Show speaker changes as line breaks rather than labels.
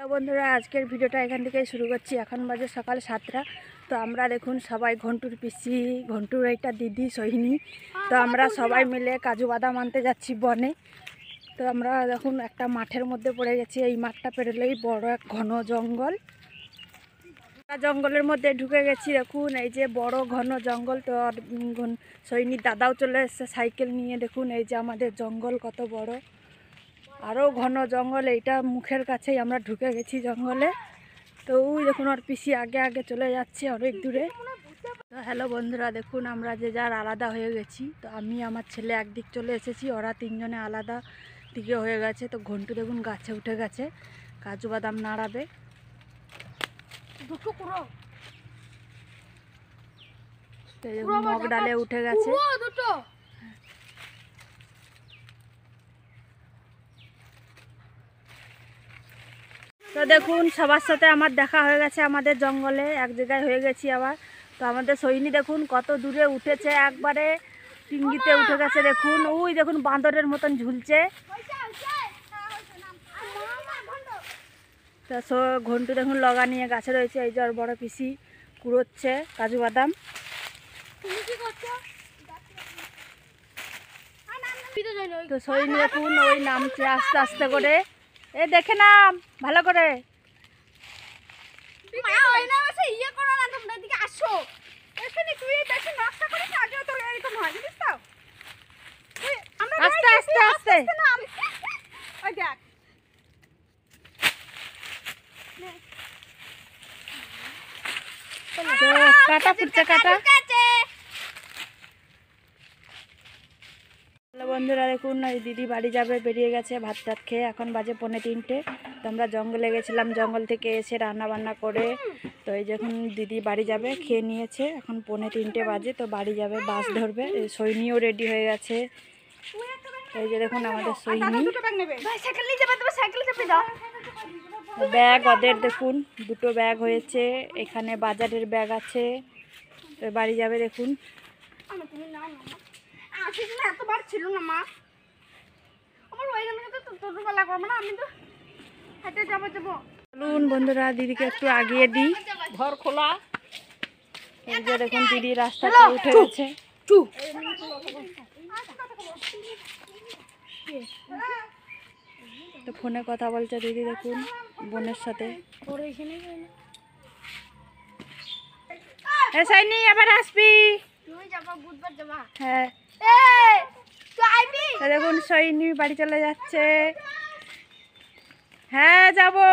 বন্ধুরা আজকের ভিডিওটা এখান থেকে শুরু করছি। এখন বাজে সকাল 7টা। তো আমরা দেখুন সবাই ঘন্টুর পিসি, ঘন্টুর একটা দিদি সোহিনী, তো আমরা সবাই মিলে কাজু বাদাম আনতে যাচ্ছি বনে। তো আমরা দেখুন একটা মাঠের মধ্যে পড়ে গেছি। এই মাঠটা পেরোলেই বড় এক ঘন জঙ্গল, জঙ্গলের মধ্যে ঢুকে গেছি। দেখুন এই যে বড় ঘন জঙ্গল। তো সোহিনীর দাদাও চলে এসছে সাইকেল নিয়ে। দেখুন এই যে আমাদের জঙ্গল কত বড়, আরও ঘন জঙ্গল। এইটা মুখের কাছেই আমরা ঢুকে গেছি জঙ্গলে। তো ওই দেখুন ওর পিসি আগে আগে চলে যাচ্ছে অনেক দূরে। তো হ্যালো বন্ধুরা, দেখুন আমরা যে যার আলাদা হয়ে গেছি। তো আমি আমার ছেলে একদিক চলে এসেছি, ওরা তিনজনে আলাদা দিকে হয়ে গেছে। তো ঘন্টু দেখুন গাছে উঠে গেছে, কাজু বাদাম নাড়াবে। মগ ডালে উঠে গেছে। তো দেখুন সবার সাথে আমার দেখা হয়ে গেছে, আমাদের জঙ্গলে এক জায়গায় হয়ে গেছি আবার। তো আমাদের সোহিনী দেখুন কত দূরে উঠেছে, একবারে টিঙ্গিতে উঠে গেছে। দেখুন ওই দেখুন বাঁদরের মতন ঝুলছে। তো ঘন্টু দেখুন লগা নিয়ে গাছে রয়েছে। এই যে ওর বড় পিসি কুড়োচ্ছে কাজু বাদাম। তো সোহিনী দেখুন ওই নামছে আস্তে আস্তে করে। এ দেখে নাম ভালো করে। আস্তে আস্তে আস্তে কাটা ফুটছে কাটা। বন্ধুরা দেখুন এই দিদি বাড়ি যাবে, বেরিয়ে গেছে ভাত টাত খেয়ে। এখন বাজে 2:45। তো আমরা জঙ্গলে গেছিলাম, জঙ্গল থেকে এসে রান্না বান্না করে। তো এই যখন দিদি বাড়ি যাবে, খেয়ে নিয়েছে। এখন 2:45 বাজে। তো বাড়ি যাবে, বাস ধরবে। এই সোহিনীও রেডি হয়ে গেছে। এই যে দেখুন আমাদের সোহিনী। ব্যাগ ওদের দেখুন 2টো ব্যাগ হয়েছে, এখানে বাজারের ব্যাগ আছে। তো বাড়ি যাবে দেখুন। ছিল না মা আমার ছোটবেলা করবো না, আমি তো হাঁটে যাবো। চলুন বন্ধুরা দিদিকে একটু আগিয়ে দিই। ঘর খোলা। এই যে দেখুন দিদি রাস্তাতে উঠে গেছে। তো ফোনে কথা বলছে দিদি দেখুন বোনের সাথে। সাইনি আবার আসবি? হ্যাঁ দেখুন সোহিনী বাড়ি চলে যাচ্ছে। হ্যাঁ যাবো।